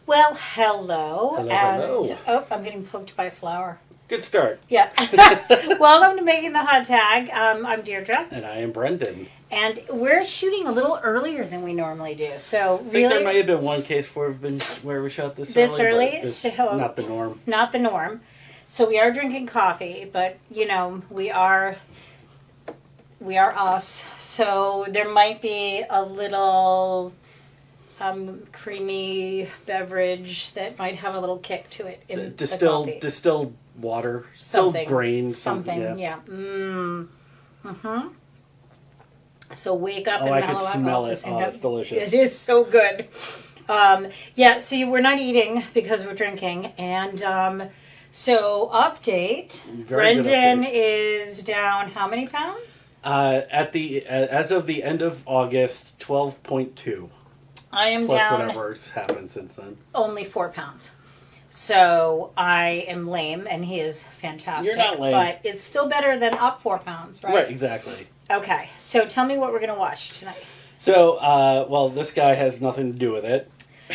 Well, hello. Hello, and, hello. Oh, I'm getting poked by a flower. Good start. Yeah. Welcome to Making the Hot Tag. I'm Deirdre. And I am Brendan. And we're shooting a little earlier than we normally do. So I think really, there might have been one case where we shot this early. but it's So, not the norm. Not the norm. So we are drinking coffee, but we are us. So there might be a little creamy beverage that might have a little kick to it in the coffee. Distilled water, Something. distilled grain, something. Yeah. So wake up and I mellow could out smell all at the it. same Oh, time. it's delicious. It is so good. See, we're not eating because we're drinking. And so, update. Very good Brendan update. is down how many pounds? As of the end of August, 12.2. I am Plus down whatever's happened since then. only 4 pounds. So, I am lame and he is fantastic. You're not lame. But it's still better than up 4 pounds, right? Right, exactly. Okay, so tell me what we're going to watch tonight. So, this guy has nothing to do with it.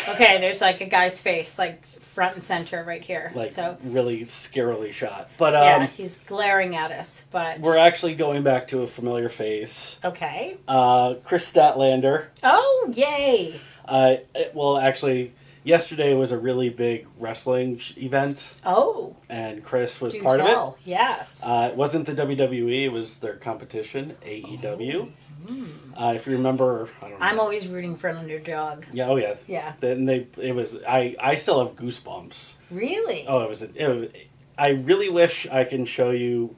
Okay, there's like a guy's face, like front and center right here. Like, so really scarily shot. But, yeah, he's glaring at us, but we're actually going back to a familiar face. okay. Kris Statlander. Oh, yay! Actually, yesterday was a really big wrestling event, Oh, and Kris was do part tell. of it. Yes. It wasn't the WWE; it was their competition, AEW. If you remember, I don't know. I'm always rooting for an underdog. Yeah. Oh yeah. Yeah. Then it was. I still have goosebumps. Really? Oh, it was. I really wish I can show you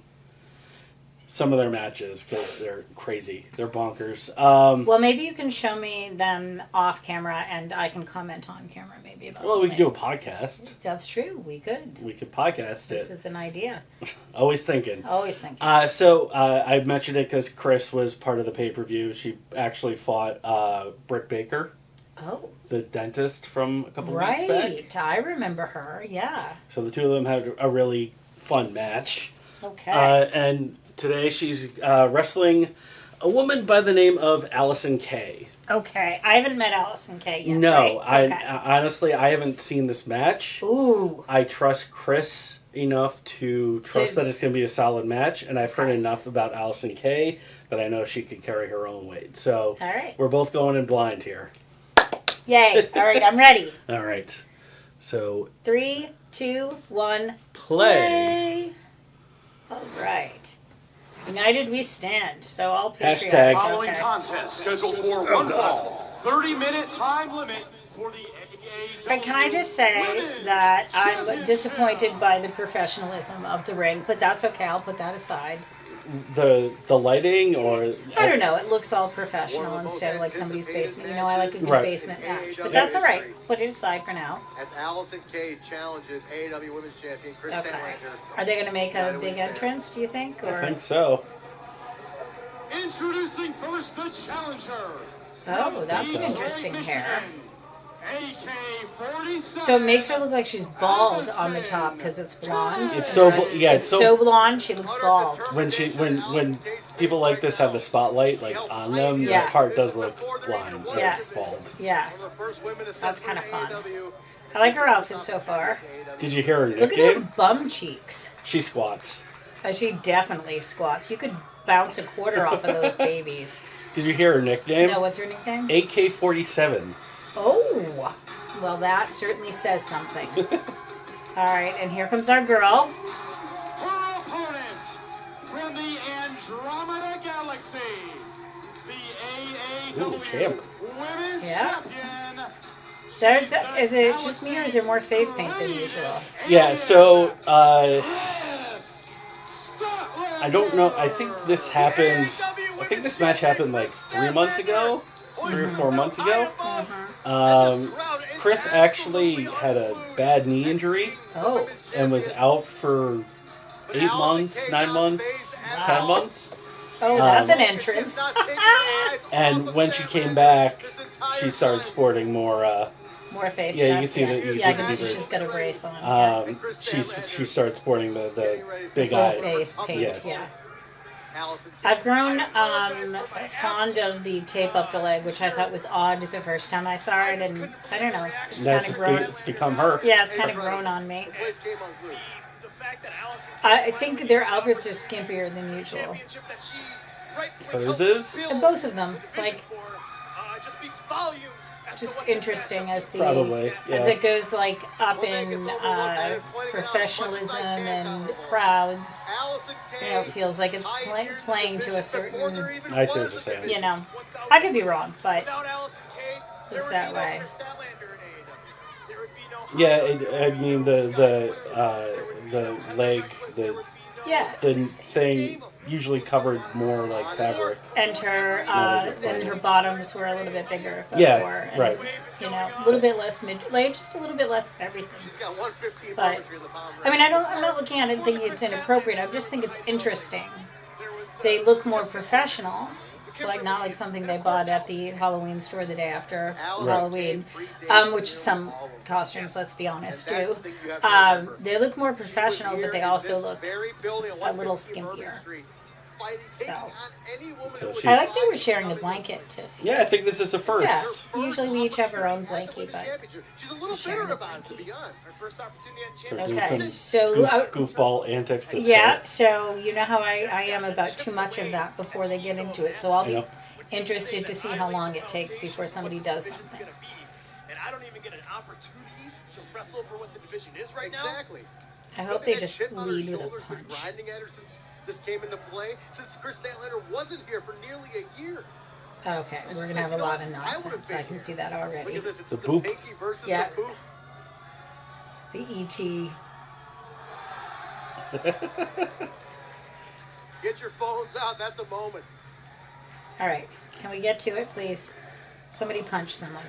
some of their matches because they're crazy. They're bonkers. Well, maybe you can show me them off camera, and I can comment on camera maybe about. Well, them we could do a later. podcast. That's true. We could. We could podcast This it. is an idea. Always thinking. Always thinking. I mentioned it because Kris was part of the pay-per-view. She actually fought Britt Baker, Oh, the dentist from a couple weeks right. back. I remember her. Yeah. So the two of them had a really fun match. Okay. And today she's wrestling a woman by the name of Allysin Kay. Okay. I haven't met Allysin Kay yet. No, right? Okay. Honestly, I haven't seen this match. Ooh. I trust Kris enough to trust that it's going to be a solid match, and I've heard enough about Allysin Kay that I know she could carry her own weight. So All right. we're both going in blind here. Yay. All right. I'm ready. All right. So 3, 2, 1. play. All right. United we stand. So all patriots. Hashtag. Following Okay. contest scheduled for one fall. 30-minute time limit for the AAW. But can I just say that I'm disappointed by the professionalism of the ring, but that's okay. I'll put that aside. The lighting or I don't know. It looks all professional instead of like somebody's basement. You know, I like a good Right. basement match, but that's all right. Put it aside for now. As Allysin Kay challenges AEW Women's Champion Kris Okay. Statlander. Are they going to make a big entrance? Do you think? I think so. Introducing first the challenger. Oh, that's an interesting hair. AK-47. So it makes her look like she's bald on the top because it's blonde. It's so yeah, it's so blonde. She looks bald. when people like this have the spotlight like on them, Yeah. that part does look blind, Yeah. bald. Yeah, One of the first women to That's step kinda into fun. AEW. I like her outfit so far. Did you hear her Look at her nickname? bum cheeks. She squats. She definitely squats. You could bounce a quarter off of those babies. Did you hear her nickname? No, what's her nickname? AK-47. Oh, well, that certainly says something. All right, and here comes our girl. Her opponent from the Andromeda Galaxy, the AAW Ooh, champ. Women's Yeah. Champion. Is it just me or is there more face paint than usual? Yeah, so Kris Statlander. I don't know. I think this happens. I think this match happened like 3 months ago, 3 or 4 months ago. Kris actually had a bad knee injury Oh, and was out for 8 months, 9 months, 10 months. oh, that's an entrance. And when she came back, she started sporting more. More face Yeah, you stuff. can see that- you yeah, I see can the see brace. she's got a brace on. She started sporting the big Full eye. face paint, Yeah. yeah. Allysin I've grown fond of the tape up the leg, which I thought was odd the first time I saw it, and I don't know. It's kind of grown. It's become her. Yeah, it's kind of grown on me. The place came unglued. I think their outfits are skimpier than usual. Hers is? And both of them, like, just interesting as Probably, yeah. as it goes like up in professionalism and crowds. Allysin You know, feels like it's playing to a certain. I see what you're saying. You know, I could be wrong, but it's that way. Yeah, I mean the leg, Yeah. the thing usually covered more like fabric. And her bottoms were a little bit bigger before. Yeah, and, right. You know, a little bit less like just a little bit less of everything. She's got 115 But poetry in the bottom I mean, I'm not looking at it thinking it's inappropriate. I just think it's interesting. They look more professional, like not like something they bought at the Halloween store the day after Halloween, which some costumes, let's be honest, do. They look more professional, but they also look a little skimpier. So I like they were sharing a blanket too. Yeah, I think this is the first. Yeah, usually we each have our own blankie, but she's a little bitter about it, to be honest. So doing okay. some So goofball antics to yeah, start. so you know how I am about too much of that before they get into it. So I'll be interested to see how long it takes before somebody does something. And I don't even get an opportunity to wrestle for what the division is right now. Exactly. I hope they just lead with a punch. Grinding at her since this came into play, since Kris Statlander wasn't here for nearly a year. Okay, we're gonna have a lot of nonsense. I can see that Look already. at this, it's The the boop. pinky versus Yeah. the boop. The ET. Get your phones out, that's a moment. All right, can we get to it, please? Somebody punch someone.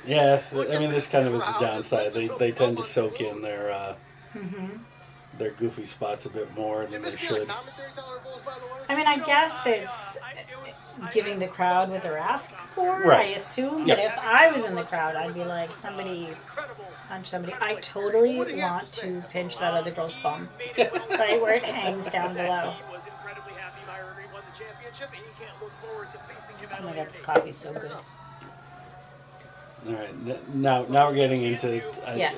Yeah, I mean this kind of is the downside. They tend to soak in their goofy spots a bit more than they should. Commentary deliverables, by the way? I mean, I guess it's giving the crowd what they're asking for. Right. I assume, Yeah. but if I was in the crowd, I'd be like, somebody punch somebody. I totally want to pinch that other girl's bum, right where it hangs down below. Was incredibly happy Myrie won the championship, and he can't look forward to facing him. Oh my god, this coffee's so good. All right, now we're getting into Yeah.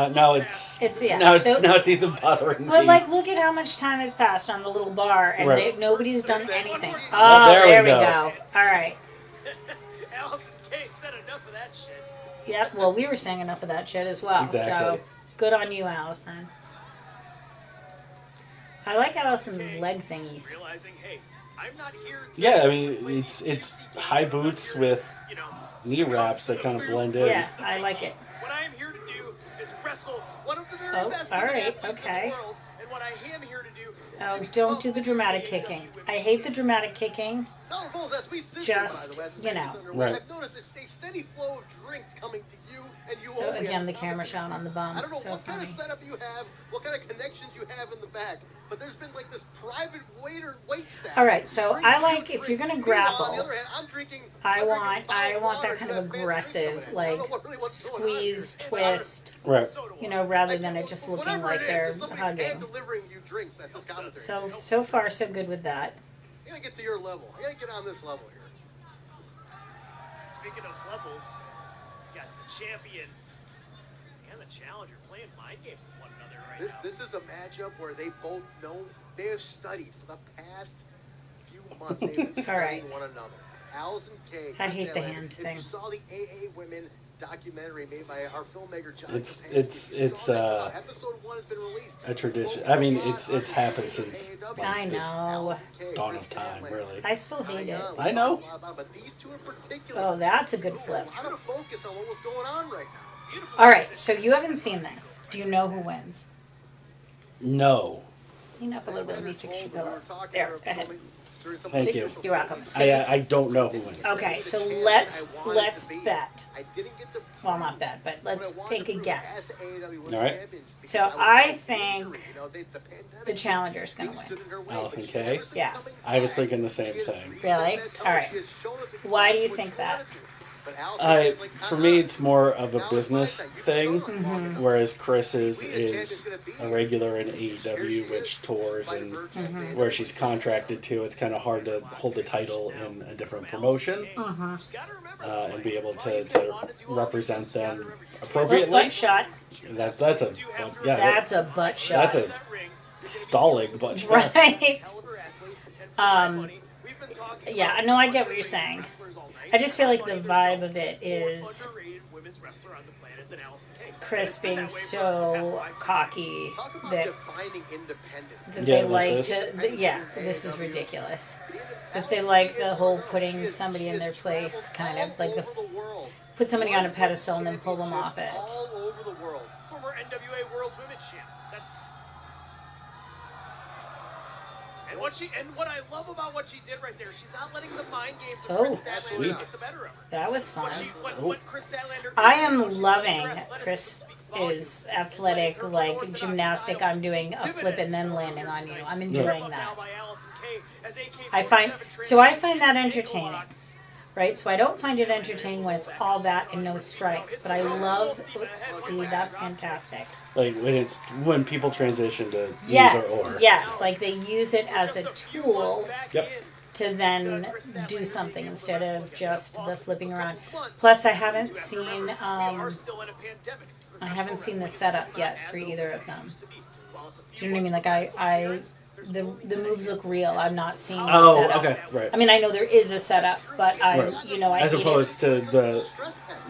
Now it's yeah, now it's so- now it's even bothering Well, me. like, look at how much time has passed on the little bar, and Right. nobody's done anything. Oh, Oh, there there we we go. go. All right. Allysin Kay said enough of that shit. Yep. Well, we were saying enough of that shit as well. Exactly. So good on you, Allysin. I like Allison's leg thingies. Realizing, hey, I'm not here to Yeah, I mean it's high boots with you know, knee wraps that kind of blend in. Yeah, I like it. what I am here to do is wrestle one of the very Oh, best all women right, athletes okay. in the world. And what I am here to do is Oh, to don't do the become dramatic the kicking. AEW I hate the dramatic kicking. Dollar Bulls, as we sit Just, here, by the way, you as know. it's underway, Right. I've noticed a steady flow of drinks coming to you and you Oh, only. again, at the this camera commentary. shot on the bum. I don't know So what kind funny. of setup you have, what kind of connections you have in the back, but there's been like this private wait staff. All right, so Drink I two like if you're drinks. gonna Meanwhile, grapple. On the other hand, I'm drinking. I I'm drinking want bottled water that kind of and fancy aggressive, drinks coming in. I like don't know really what's going on squeeze, here. twist, Right. you know, rather than it just looking Whatever like it is, they're there's somebody hand hugging. delivering you drinks at this commentary. So far, so good with that. I gotta get to your level. I gotta get on this level here. Speaking of levels, you got the champion and the challenger playing mind games with one another right now. This is a matchup where they both know, they have studied for the past few months. They've been studying right. one another. Allysin Kay. I hate the Statlander. hand If thing. you saw the AA Women documentary made by our filmmaker John It's- Kapansky, it's- you it's, saw that, episode 1 has been released. a tradition. I mean, it's happened since I know. Allysin Kay, dawn Kris of time, Statlander. really. I still hate it. I know. But these two in particular. Oh, that's a good put flip. A lot of focus on what was going on right now. All right, so you haven't seen this. Do you know who wins? No, Clean up a little bit. Let me fix your pillow. There, go ahead. Thank you. You're welcome. I don't know who wins. Okay, so let's bet. I didn't get the Well, not bet, but let's take a guess. All right. So I think the challenger's gonna win. Allysin Kay? Yeah. I was thinking the same thing. Really? All right. Why do you think that? But Allysin is like, For me, it's more of a business thing, whereas Kris is a regular in AEW, which tours and where she's contracted to. It's kind of hard to hold the title in a different promotion and be able to represent them appropriately. Butt shot. That's a That's a butt shot. that's a stalling butt shot. Right. Yeah, no, I get what you're saying. I just feel like the vibe of it is Kris being so cocky talk about that defining independence. they like this is ridiculous. That they like the whole putting somebody in their place, kind of like All over the world. put somebody on a pedestal and then pull them off it. All over the world. Former NWA World Women's Champ. And what I love about what she did right there, she's not letting the mind games of Kris Statlander sweet. get the better of her. That was fun. What Kris Statlander I am loving Kris is athletic, like gymnastic. I'm doing a flip and then landing on you. I'm enjoying that. I find that entertaining, right? So I don't find it entertaining when it's all that and no strikes. But I love. See, that's fantastic. Like when people transition to Yes, either or. yes. Like they use it as a tool Yep. to then do something instead of just the flipping around. Plus, I haven't seen the setup yet for either of them. Do you know what I mean? Like the moves look real. I'm not seeing the Oh, setup. okay, right. I mean, I know there is a setup, but I As need opposed to the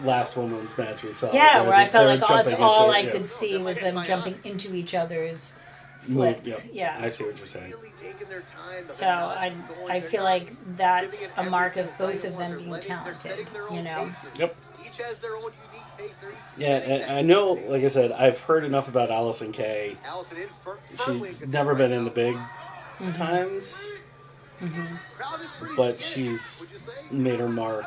last women's match we saw. Yeah, where I felt they like were that's jumping all into- I yeah. could see was them jumping into each other's flips. Yep. Yeah. I see what you're saying. Really taking their time. So I feel like that's a mark of both of them being talented. You know. Yep. Each has their own unique pace. They're each Yeah, setting and I know, like I said, I've heard enough about Allysin Kay. Allysin in firmly in She's control never right been in now. the big times, Crowd is pretty but split, she's would you say? made her mark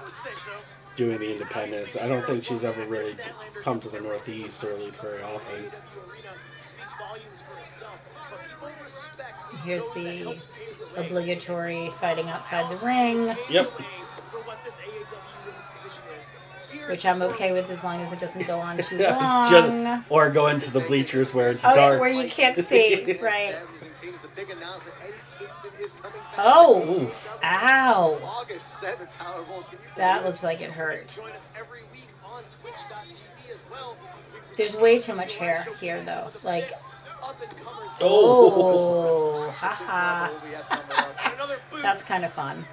doing the independents. I don't think she's ever really come to the Northeast, or at least very often. Here's the obligatory fighting outside the ring, Yep. which I'm okay with as long as it doesn't go on too Just- long. or go into the bleachers where it's Oh, dark. where you can't see, right? Savage and Kings, the big announcement, Eddie Kingston is coming back. Oh, Oof. ow. August 7th, Tyler Bowles. Can you That believe looks like it hurt. Join us every week on Twitch.tv as well. There's way too much hair here, though. Like, Up-and-comers. oh, haha. what we have coming up? And another boot That's kind of fun.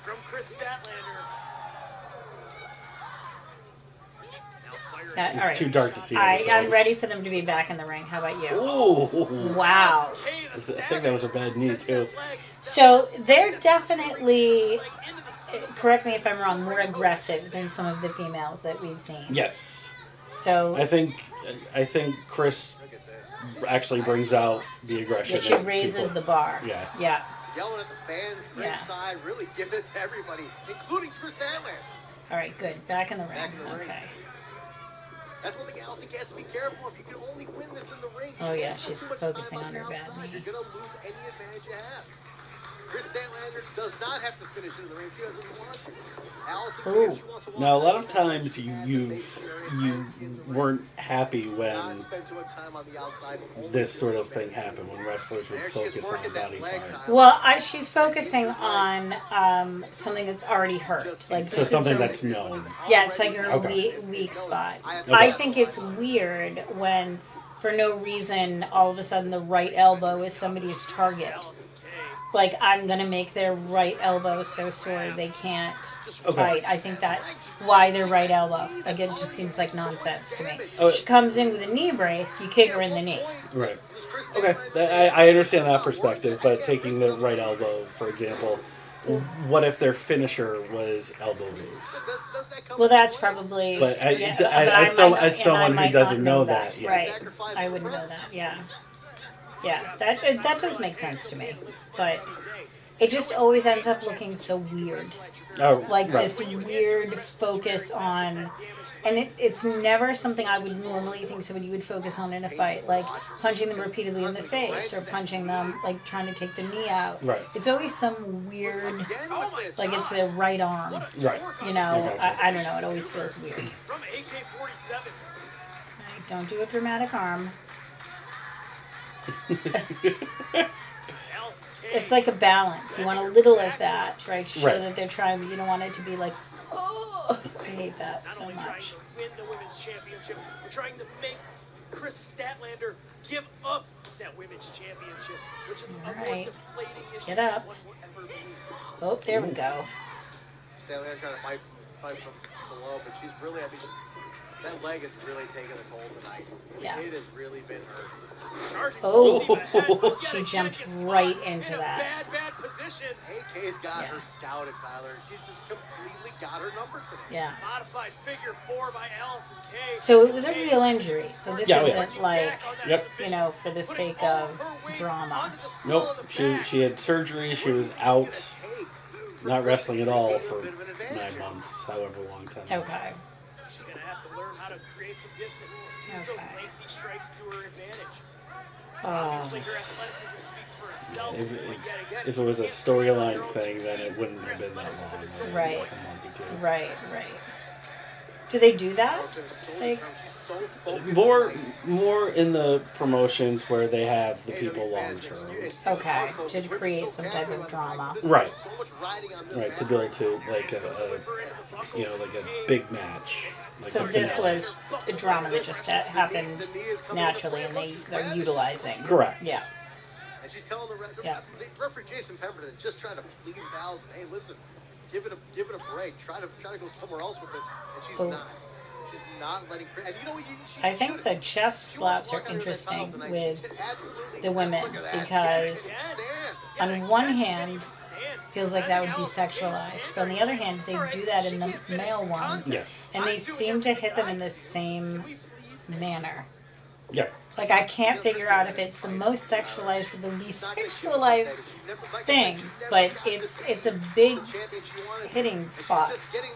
from Kris Statlander. That, all It's right. too dark to see. I'm anything. ready for them to be back in the ring. How about you? Ooh. Wow. I think that was a bad knee, too. So they're definitely, correct me if I'm wrong, more aggressive than some of the females that we've seen. Yes. So I think Kris Look at this. actually brings out the aggression. yeah, she in raises people. the bar. Yeah. Yeah. Yelling at the fans, Yeah. ringside, really giving it to everybody, including Kris Statlander. All right, good. Back in the ring. Back in the ring. Okay. That's one thing Allysin has to be careful of. You can only win this in the ring. Oh, You yeah, can't spend she's too much focusing time on her the bad outside. knee. You're going to lose any advantage you have. Kris Statlander does not have to finish in the ring if she doesn't want to. Allysin, Ooh. if she wants to walk Now, a lot out, of times she has to you make sure weren't happy not when spend too much time on the outside. Only this do sort the of thing advantage. happened, when wrestlers would There she is focus on working that body leg, part. Tyler. Well, she's focusing on something that's already hurt. Like So this something is her, that's known. yeah, it's like her Okay. weak spot. Okay. I think it's weird when, for no reason, all of a sudden the right elbow is somebody's target. Like, I'm gonna make their right elbow so sore they can't fight. I think that's why their right elbow. Like, it just seems like nonsense to me. Oh, She comes in with a knee brace, you kick her in the knee. Right. Okay, I understand that perspective, but taking the right elbow, for example, what if their finisher was elbow based? Well, that's probably. But but as I someone who might doesn't not know that, yeah. right? I wouldn't know that. Yeah, yeah. That does make sense to me, but it just always ends up looking so weird. Oh, Like right. this weird focus on And it's never something I would normally think somebody would focus on in a fight, like punching them repeatedly in the face or punching them, like trying to take their knee out. Right. It's always some weird, like it's their right arm. Right. You know, Okay. I don't know. It always feels weird. From AK-47. Right, don't do a dramatic arm. Allysin Kay. It's like a balance. You want a little of that, right? To show Right. that they're trying, but you don't want it to be like, oh, I hate that Not so only trying much. to win the women's championship, we're trying to make Kris Statlander give up that women's championship, which is a more Alright. deflating issue Get up. than one will ever believe. Oh, there we go. Statlander trying to fight from below, but she's really, that leg has really taken a toll tonight. Yeah. It has really been hurt. Charging Oh, full steam ahead, but yet she again jumped gets right caught into in a that. bad position. AK's got Yeah. her scouted, Tyler. She's just completely got her number today. Yeah. Modified figure 4 by Allysin Kay. So it was a real injury. So this Yeah, isn't like, Yep. you know, for the sake of drama. Nope. She had surgery. She was out, not wrestling at all for 9 months, however long, 10 months. Okay. She's going to have to learn how to create some distance. Use those Okay. lengthy strikes to her advantage. Oh, Obviously, her athleticism speaks for itself. If, but yet again, if it was a can't slow down storyline her own thing, speed. then it wouldn't have been that long. Athleticism is It would have Right. been like a month or two. right, right. Do they do that? Like, More in the promotions where they have the people long term. Okay, to create some type of drama. Right. Right, to build to like a like a big match. Like so a this finale. was a drama that just happened naturally, and they're utilizing. Correct. Yeah. And she's telling the Yeah. referee Jason Pemberton is just trying to plead Val's. Hey, listen, give it a break. Try to go somewhere else with this. And she's Oh. not. She's not letting. And you know what? I think the chest slaps are interesting with the women because on one hand feels like that would be sexualized, but on the other hand they do that in the male ones, Yes. and they seem to hit them in the same manner. Yeah. Like I can't figure out if it's the most sexualized or the least sexualized thing, but it's a big hitting spot.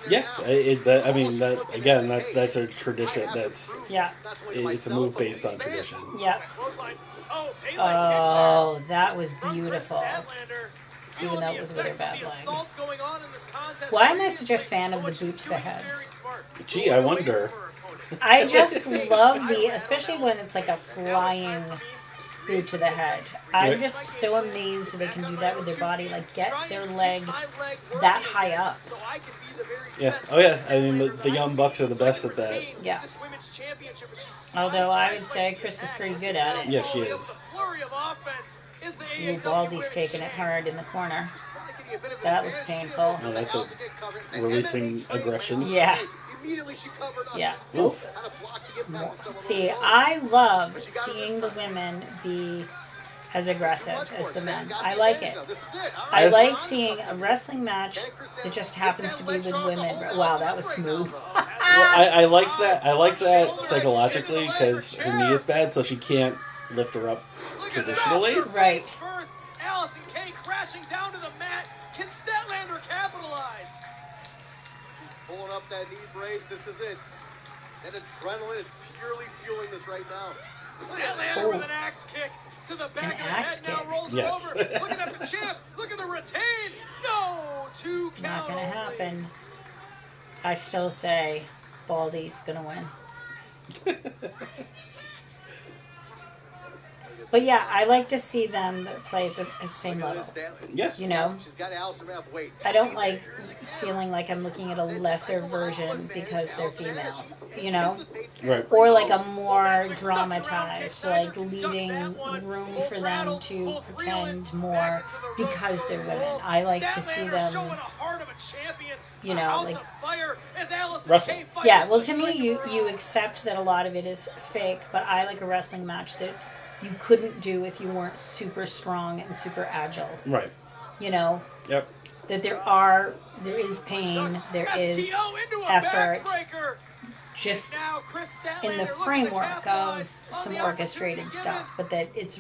Yeah. That's a tradition. Yeah. It's a move based on tradition. Yeah. Oh, that was beautiful. Even though it was with her bad leg. Why am I such a fan of the boot to the head? Gee, I wonder. I just love especially when it's like a flying boot to the head. I'm Right. just so amazed they can do that with their body, like get their leg that high up. Yeah. Oh yeah. I mean, the Young Bucks are the best at that. Yeah. Although I would say Kris is pretty good at it. Yes, she is. Ooh, Baldy's taking it hard in the corner. That looks painful. No, that's releasing aggression. Yeah. Immediately she covered up. Yeah. Oof. How to block the impact. See, I love seeing the women be as aggressive as the men. I like it. This is it. All I As- like seeing a wrestling match that just happens to be with women. Wow, that was smooth. Well, I like that. I like that psychologically because her knee is bad, so she can't lift her up traditionally. Right. First, Allysin Kay crashing down to the mat. Can Statlander capitalize? Pulling up that knee brace. This is it. That adrenaline is purely fueling this right now. Statlander Oh. with an axe kick to the back An of the axe head. Now kick. rolls Yes. over. Looking at the champ. Look at the retain. No, 2 count. Not gonna only. happen. I still say Baldy's gonna win. But yeah, I like to see them play at the same level. Yeah. You know, She's got Allysin up. Wait. I don't like feeling like I'm looking at a lesser version because they're female. You know? Right. Or like a more dramatized, like leaving room for them to pretend more because they're women. I like to see them, you know, like Wrestle. yeah, well, to me, you accept that a lot of it is fake, but I like a wrestling match that you couldn't do if you weren't super strong and super agile. Right. You know, Yep. that there is pain, there is effort, just in the framework of some orchestrated stuff, but that it's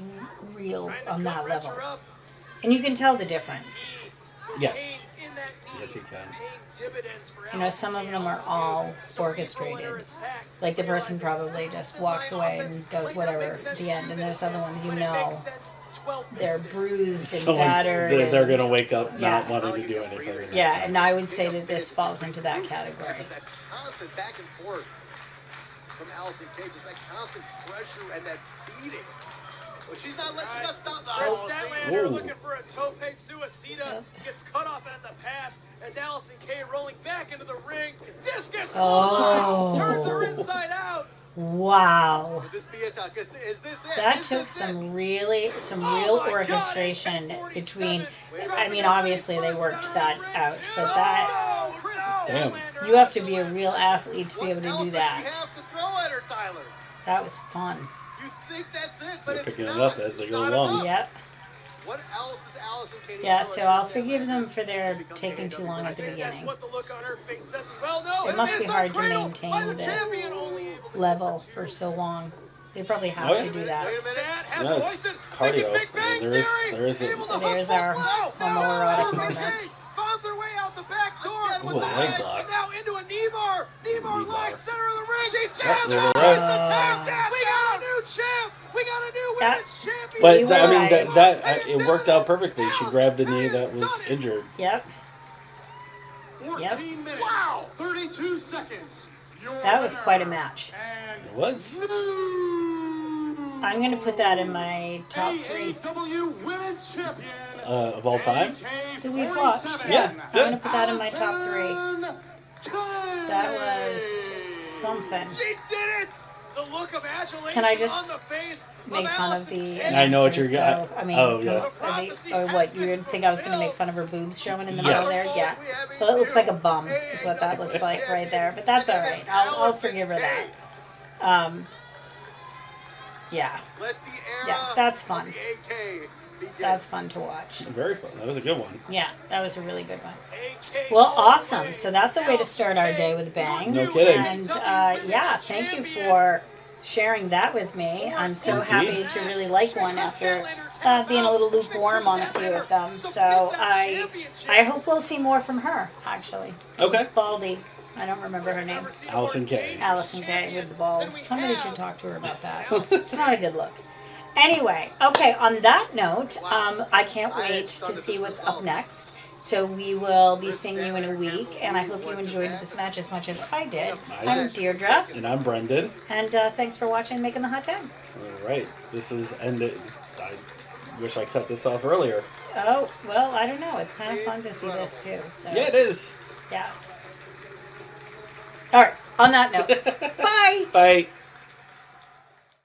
real on that level. And you can tell the difference. Yes. Yes, he can. You know, some of them are all orchestrated. Like the person probably just walks away and does whatever at the end, and there's other ones you know they're bruised and battered. They're going to wake up Yeah. not wanting to do anything. Yeah, and I would say that this falls into that category. That constant back and forth from Allysin Kay, just that constant pressure and that beating. Well, she's not stopped. Kris Oh, Statlander Ooh. looking for a tope suicida. Gets cut off at the pass as Allysin Kay rolling back into the ring. Discus Oh. turns her inside out. Wow. Could this be a talk? Is this it? That Is took this some it? real orchestration between. I mean, obviously they worked that out, but that Oh, Kris Damn. Statlander. you have to be a real athlete to be able to What do else that. does she have to throw at her, Tyler? That was fun. You think that's it, but They're it's picking it not. up as they It's go not along. enough. Yep. What else does Allysin Kay Yeah, throw so at I'll Kris forgive Statlander? them for their taking too long at the That's beginning. what the look on her face says as well. No, It must be is a hard to cradle maintain by the this champion, only able to level for so long. They probably have Oh, yeah. to do that. Wait a minute. Stat has No, it's Royston cardio. thinking Big Bang There is- Theory, there is a- able to hook There's one our blow. homoerotic Allysin moment. Kay finds her way out the back door. Again Ooh, with a the leg leg. block. And now into a knee bar. Knee bar Knee lies bar. center of the ring. She Jazz taps there Royston it is. tap. We got a new champ. We got a new That- women's champion. But You I were mean, right. it worked out perfectly. She grabbed the knee that was injured. Yep. 14 minutes. Wow. 32 seconds. Your That was winner. quite a match. And It was. I'm going to put that in my top 3 AAW Women's Champion. Of all time? that we've watched. Yeah, I'm good. going to put that in my top 3. Allysin Kay. That was something. She did it! The look of adulation Can I just on the face Make fun of Allysin the Kay. I know what you're announcers, gonna- though. I mean, oh, yeah. or what, you would think I was going to make fun of her boobs showing in the middle there? Yes. Yeah. Well, it looks like a bum is what that looks like right there. But that's all right. I'll forgive her that. Yeah. Let the era Yeah, that's fun. of the AK begin. That's fun to watch. Very fun. That was a good one. Yeah, that was a really good one. AK Well, all the awesome. way. So that's a way to start our day with a bang. No kidding. And yeah, thank you for sharing that with me. I'm so Indeed. happy to really like one after being a little lukewarm on a few of them. So I hope we'll see more from her, actually. Okay. Baldy. I don't remember her name. Allysin Kay. Allysin Kay with the balls. Somebody should talk to her about that. It's not a good look. Anyway, okay, on that note, I can't wait to see what's up next. So we will be seeing you in a week, and I hope you enjoyed this match as much as I did. I'm Deirdre, And I'm Brendan. and thanks for watching and Making the Hot Tag. All right. This is ended. I wish I cut this off earlier. Oh, well, I don't know. It's kind of fun to see this, too. So Yeah, it is. yeah. All right, on that note, bye! Bye.